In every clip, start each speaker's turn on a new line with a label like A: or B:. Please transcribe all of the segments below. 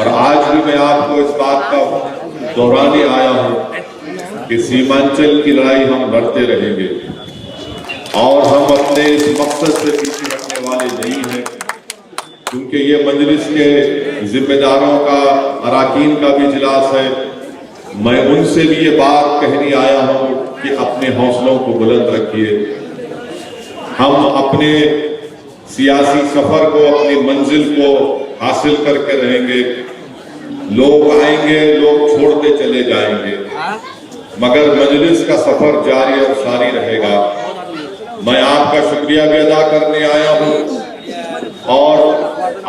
A: اور آج بھی میں آپ کو اس بات کا دہرانے آیا ہوں کہ سیمانچل کی لڑائی ہم لڑتے رہیں گے اور ہم اپنے اس مقصد سے پیچھے ہٹنے والے نہیں ہیں، کیونکہ یہ مجلس کے ذمہ داروں کا اراکین کا بھی اجلاس ہے۔ میں ان سے بھی یہ بات کہنے آیا ہوں کہ اپنے حوصلوں کو بلند رکھیے۔ ہم اپنے سیاسی سفر کو، اپنی منزل کو حاصل کر کے رہیں گے۔ لوگ آئیں گے، لوگ چھوڑتے چلے جائیں گے، مگر مجلس کا سفر جاری اور ساری رہے گا۔ میں آپ کا شکریہ بھی ادا کرنے آیا ہوں اور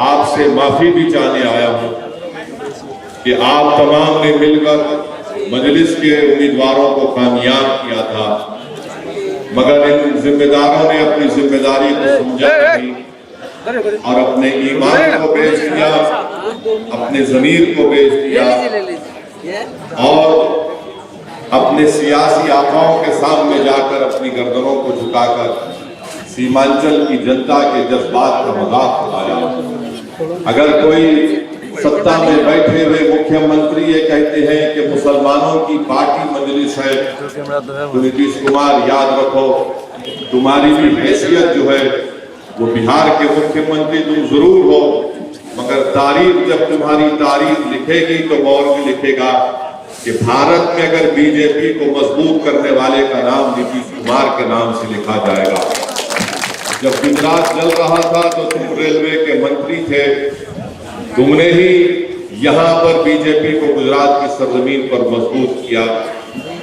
A: آپ سے معافی بھی چاہنے آیا ہوں کہ آپ تمام نے مل کر مجلس کے امیدواروں کو کامیاب کیا تھا، مگر ان ذمہ داروں نے اپنی ذمہ داری کو سمجھا نہیں اور اپنے ایمان کو بیچ دیا، اپنے ضمیر کو بیچ دیا اور اپنے سیاسی آقاؤں کے سامنے جا کر اپنی گردنوں کو جھکا کر سیمانچل کی جنتا کے جذبات کا مذاق اڑایا۔ اگر کوئی سطح میں بیٹھے ہوئے مکھیہ منتری یہ کہتے ہیں کہ مسلمانوں کی پارٹی مجلس ہے، تو نتیش کمار یاد رکھو تمہاری بھی حیثیت جو ہے وہ بہار کے مکھیہ منتری تم ضرور ہو، مگر تاریخ جب تمہاری تاریخ لکھے گی تو اور بھی لکھے گا کہ بھارت میں اگر بی جے پی کو مضبوط کرنے والے کا نام نتیش کمار کے نام سے لکھا جائے گا۔ جب گجرات جل رہا تھا تو تم ریلوے کے منتری تھے، تم نے ہی یہاں پر بی جے پی کو گجرات کی سرزمین پر مضبوط کیا۔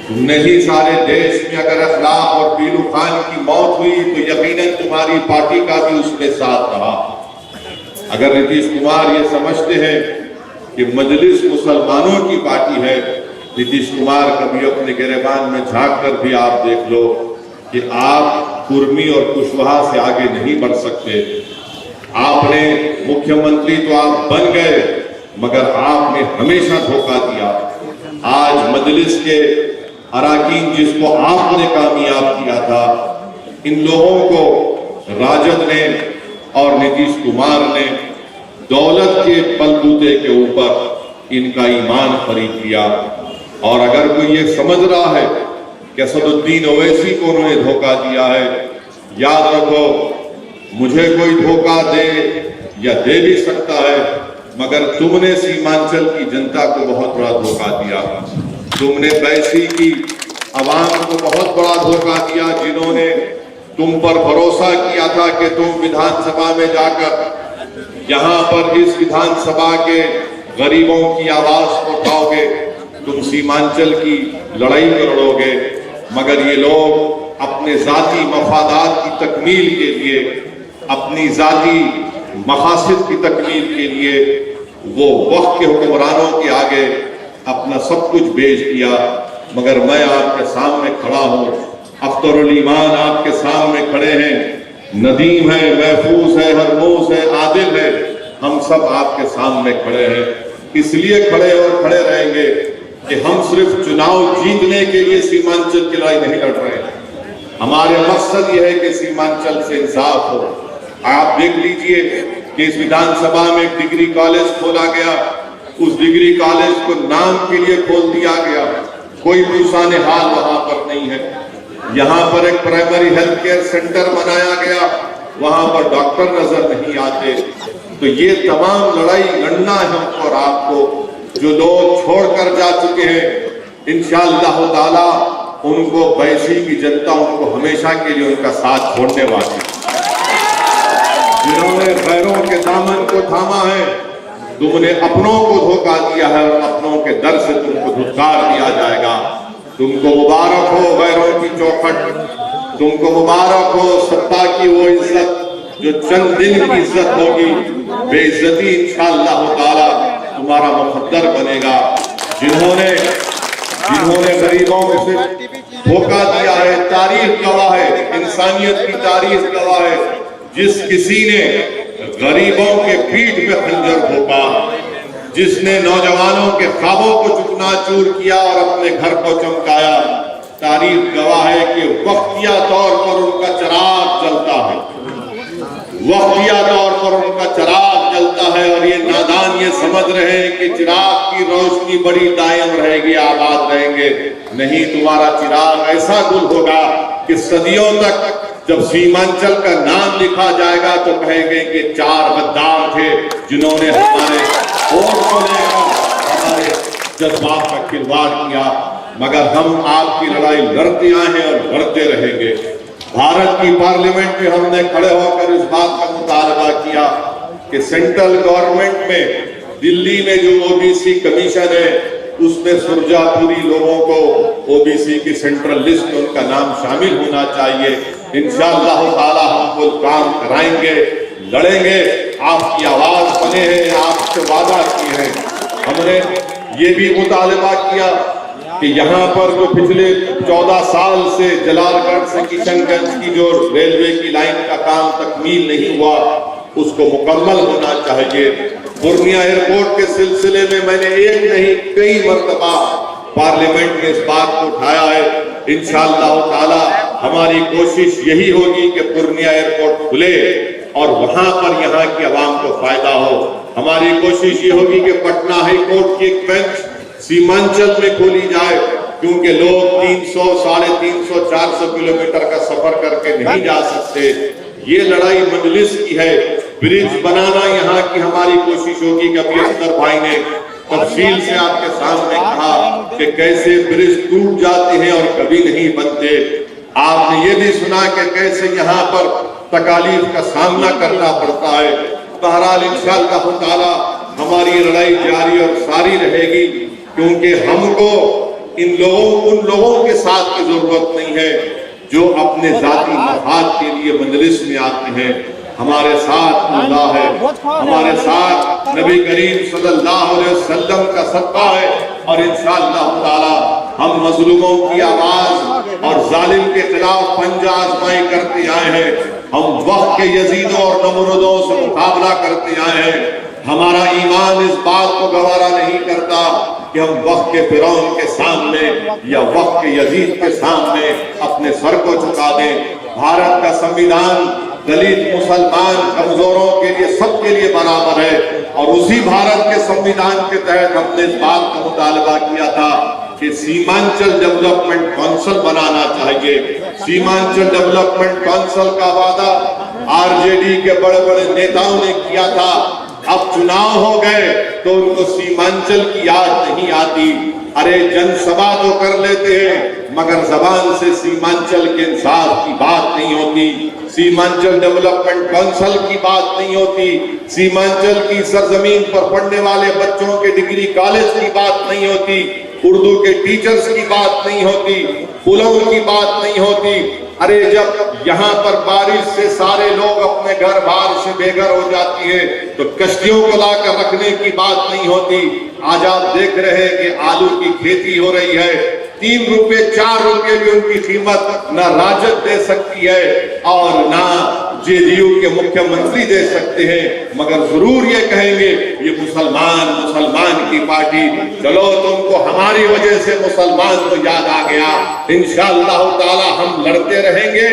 A: تم نے ہی سارے دیش میں اگر اخلاق اور پیلو خان کی موت ہوئی تو یقیناً تمہاری پارٹی کا بھی اس میں ساتھ رہا۔ اگر نتیش کمار یہ سمجھتے ہیں کہ مجلس مسلمانوں کی پارٹی ہے، نتیش کمار کبھی اپنے گریبان میں جھانک کر بھی آپ دیکھ لو کہ آپ کرمی اور کشواہا سے آگے نہیں بڑھ سکتے۔ آپ نے مکھیہ منتری تو آپ بن گئے، مگر آپ نے ہمیشہ دھوکہ دیا۔ آج مجلس کے اراکین جس کو آپ نے کامیاب کیا تھا، ان لوگوں کو راجد نے اور نتیش کمار نے دولت کے بلبوتے کے اوپر ان کا ایمان خرید لیا۔ اور اگر کوئی یہ سمجھ رہا ہے کہ اسد الدین اویسی کو انہوں نے دھوکہ دیا ہے، یاد رکھو مجھے کوئی دھوکہ دے یا دے بھی سکتا ہے، مگر تم نے سیمانچل کی جنتا کو بہت بڑا دھوکہ دیا۔ تم نے بیسی کی عوام کو بہت بڑا دھوکہ دیا، جنہوں نے تم پر بھروسہ کیا تھا کہ تم وِدھان سبھا میں جا کر یہاں پر اس وِدھان سبھا کے غریبوں کی آواز کو اٹھاؤ گے، تم سیمانچل کی لڑائی کو لڑو گے، مگر یہ لوگ اپنے ذاتی مفادات کی تکمیل کے لیے، اپنی ذاتی مقاصد کی تکمیل کے لیے وہ وقت کے حکمرانوں کے آگے اپنا سب کچھ بیچ دیا۔ مگر میں آپ کے سامنے کھڑا ہوں، اختر الایمان آپ کے سامنے کھڑے ہیں، ندیم ہے، محفوظ ہے، ہرموز ہے، عادل ہے، ہم سب آپ کے سامنے کھڑے ہیں۔ اس لیے کھڑے اور کھڑے رہیں گے کہ ہم صرف چناؤ جیتنے کے لیے سیمانچل کی لڑائی نہیں لڑ رہے ہیں۔ ہمارے مقصد یہ ہے کہ سیمانچل سے انصاف ہو۔ آپ دیکھ لیجئے کہ اس وِدھان سبھا میں ایک ڈگری کالج کھولا گیا، اس ڈگری کالج کو نام کے لیے کھول دیا گیا، کوئی پرسان حال وہاں پر نہیں ہے۔ یہاں پر ایک پرائمری ہیلتھ کیئر سینٹر بنایا گیا، وہاں پر ڈاکٹر نظر نہیں آتے۔ تو یہ تمام لڑائی لڑنا ہے ہم کو اور آپ کو۔ جو لوگ چھوڑ کر جا چکے ہیں، انشاءاللہ تعالی ان کو بیسی کی جنتا ان کو ہمیشہ کے لیے ان کا ساتھ چھوڑنے والی۔ جنہوں نے غیروں کے دامن کو تھاما ہے، تم نے اپنوں کو دھوکہ دیا ہے اور اپنوں کے در سے تم کو دھتکار دیا جائے گا۔ تم کو مبارک ہو غیروں کی چوکھٹ، تم کو مبارک ہو ستا کی وہ عزت جو چند دن کی عزت ہوگی، بے عزتی انشاءاللہ تعالی تمہارا مقدر بنے گا۔ جنہوں نے غریبوں میں سے دھوکہ دیا ہے، تاریخ گواہ ہے، انسانیت کی تاریخ گواہ ہے، جس کسی نے غریبوں کے پیٹھ پہ خنجر بھونکا، جس نے نوجوانوں کے خوابوں کو چکنا چور کیا اور اپنے گھر کو چمکایا، تاریخ گواہ ہے کہ وقتیہ طور پر ان کا چراغ جلتا ہے، وقتیہ طور پر ان کا چراغ جلتا ہے، اور یہ نادان मुसलमान ये समझ रहे हैं कि चिराग की रोशनी बड़ी दायम रहेगी, आबाद रहेंगे। नहीं, तुम्हारा चिराग ऐसा गुल होगा कि सदियों तक जब सीमांचल का नाम लिखा जाएगा तो कहेंगे कि 4 गद्दार थे जिन्होंने हमारे वोट को लेकर हमारे जज्बात का खिलवाड़ किया। मगर हम आपकी लड़ाई लड़ते आए हैं और लड़ते रहेंगे। भारत की पार्लियामेंट में हमने खड़े होकर इस बात का मुतालबा किया कि सेंट्रल गवर्नमेंट में दिल्ली में जो ओबीसी कमीशन है उसमें सुरजापुरी लोगों को ओबीसी की सेंट्रल लिस्ट में उनका नाम शामिल होना चाहिए। इंशाअल्लाह ताला हम वो काम कराएंगे, लड़ेंगे। आपकी आवाज बने हैं, आपसे वादा किए हैं। हमने ये भी मुतालबा किया कि यहाँ पर जो पिछले 14 साल से जलालगढ़ से किशनगंज की जो रेलवे की लाइन का काम तकमील नहीं हुआ उसको मुकम्मल होना चाहिए। पूर्णिया एयरपोर्ट के सिलसिले में मैंने एक नहीं कई मर्तबा पार्लियामेंट में इस बात को उठाया है। इंशाअल्लाह ताला हमारी कोशिश यही होगी कि पूर्णिया एयरपोर्ट खुले और वहां पर यहाँ की आवाम को फायदा हो। हमारी कोशिश ये होगी कि पटना हाई कोर्ट की एक बेंच सीमांचल में खोली जाए, क्योंकि लोग 300, 350, 400 किलोमीटर का सफर करके नहीं जा सकते। ये लड़ाई मजलिस की है। ब्रिज बनाना यहाँ की हमारी कोशिश होगी कि अभी अख्तर भाई ने तफसील से आपके सामने कहा कि कैसे ब्रिज टूट जाते हैं और कभी नहीं बनते। आपने ये भी सुना कि कैसे यहाँ पर तकालीफ का सामना करना पड़ता है। बहरहाल इंशाअल्लाह ताला हमारी लड़ाई जारी और सारी रहेगी, क्योंकि हमको उन लोगों के साथ की जरूरत नहीं है जो अपने जाती मफाद के लिए मजलिस में आते हैं। हमारे साथ अल्लाह है, हमारे साथ नबी करीम सल्लल्लाहु अलैहि वसल्लम का सदका है और इंशाअल्लाह ताला हम मजलूमों की आवाज और जालिम के खिलाफ पंजा आजमाई करते आए हैं। हम वक्त के यजीदों और नमरूदों से मुकाबला करते आए हैं। हमारा ईमान इस बात को गवारा नहीं करता कि हम वक्त के फिरौन के सामने या वक्त के यजीद के सामने अपने सर को झुका दें। भारत का संविधान दलित, मुसलमान, कमजोरों के लिए, सबके लिए बराबर है और उसी भारत के संविधान के तहत हमने इस बात का मुतालबा किया था कि सीमांचल डेवलपमेंट काउंसिल बनाना चाहिए। सीमांचल डेवलपमेंट काउंसिल का वादा आरजेडी के बड़े बड़े नेताओं ने किया था। अब चुनाव हो गए तो उनको सीमांचल की याद नहीं आती। अरे जनसभा तो कर लेते हैं मगर जबान से सीमांचल के इंसाफ की बात नहीं होती, सीमांचल डेवलपमेंट काउंसिल की बात नहीं होती, सीमांचल की सरजमीन पर पढ़ने वाले बच्चों के डिग्री कॉलेज की बात नहीं होती, उर्दू के टीचर्स की बात नहीं होती, पुलों की बात नहीं होती। अरे जब यहाँ पर बारिश से सारे लोग अपने घर बाहर से बेघर हो जाती है तो कश्तियों को लाकर रखने की बात नहीं होती। आज आप देख रहे हैं कि आलू की खेती हो रही है, 3 रुपए 4 रुपए भी उनकी कीमत न राजद दे सकती है और ना जेडीयू के मुख्यमंत्री दे सकते हैं, मगर जरूर ये कहेंगे ये मुसलमान की पार्टी। चलो तुमको हमारी वजह से मुसलमान तो याद आ गया। इंशाअल्लाह ताला हम लड़ते रहेंगे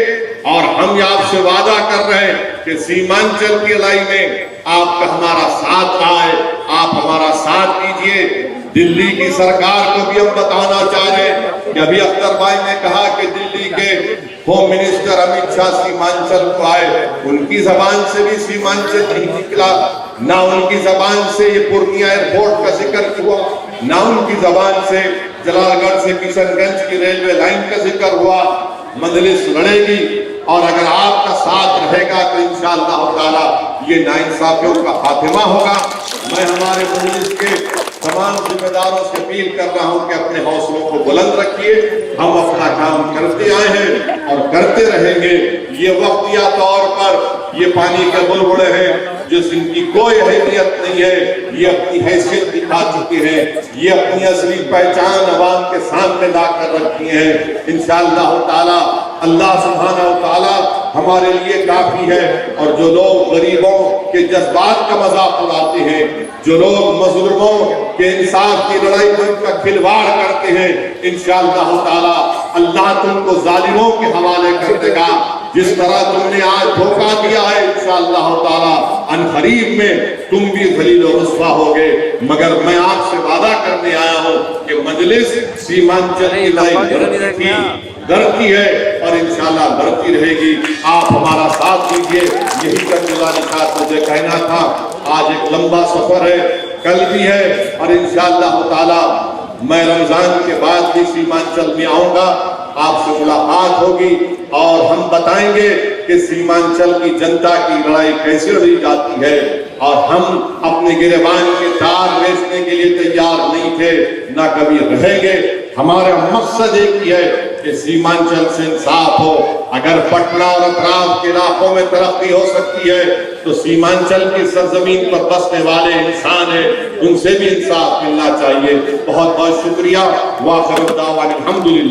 A: और हम आपसे वादा कर रहे हैं कि सीमांचल की लड़ाई में आपका हमारा साथ आए, आप हमारा साथ दीजिए। दिल्ली की सरकार को भी हम बताना चाह रहे हैं कि अभी अख्तर भाई ने कहा कि दिल्ली के होम मिनिस्टर अमित शाह सीमांचल को आए, उनकी जबान से भी सीमांचल नहीं निकला, ना उनकी जबान से ये पूर्णिया एयरपोर्ट का जिक्र हुआ, ना उनकी जबान से जलालगढ़ से किशनगंज की रेलवे लाइन का जिक्र हुआ। मजलिस लड़ेगी और अगर आपका साथ रहेगा तो इंशाअल्लाह ताला ये नाइंसाफियों का खात्मा होगा। मैं हमारे मजलिस के तमाम जिम्मेदारों से अपील कर रहा हूं कि अपने हौसलों को बुलंद रखिए। हम अपना काम करते आए हैं और करते रहेंगे। ये वक्तिया तौर पर ये पानी के बुलबुले हैं जिनकी कोई हैसियत नहीं है, ये अपनी हैसियत दिखा चुके हैं, ये अपनी असली पहचान अवाम के सामने लाकर रखी है। इंशाअल्लाह ताला अल्लाह सुब्हानहू ताला हमारे लिए काफी है। और जो लोग गरीबों के जज्बात का मजाक उड़ाते हैं, जो लोग मजलूमों के इंसाफ की लड़ाई में उनका खिलवाड़ करते हैं, इंशाअल्लाह ताला अल्लाह तुमको जालिमों के हवाले कर देगा। जिस तरह तुमने आज धोखा दिया है इंशाअल्लाह ताला अनकरीब में तुम भी ज़लील व रुस्वा होगे, मगर मैं आपसे वादा करने आया हूँ कि मजलिस सीमांचल की लड़ाई डरती है और इंशाल्लाह डरती रहेगी। आप हमारा साथ दीजिए, यही करने वाली बात मुझे कहना था। आज एक लंबा सफर है, कल भी है, और इंशाल्लाह ताला मैं रमजान के बाद भी सीमांचल में आऊंगा, आपसे मुलाकात होगी और हम बताएंगे कि सीमांचल की जनता की लड़ाई कैसे लड़ी जाती है। और हम अपने गिरबान के तार बेचने के लिए तैयार नहीं थे, ना कभी रहेंगे। हमारा मकसद एक ही है कि सीमांचल से इंसाफ हो। अगर पटना और अतराफ के इलाकों में तरक्की हो सकती है तो सीमांचल की सरजमीन पर बसने वाले इंसान हैं, उनसे भी इंसाफ मिलना चाहिए। बहुत बहुत शुक्रिया। वाखिर दावाना अल्हम्दुलिल्लाह।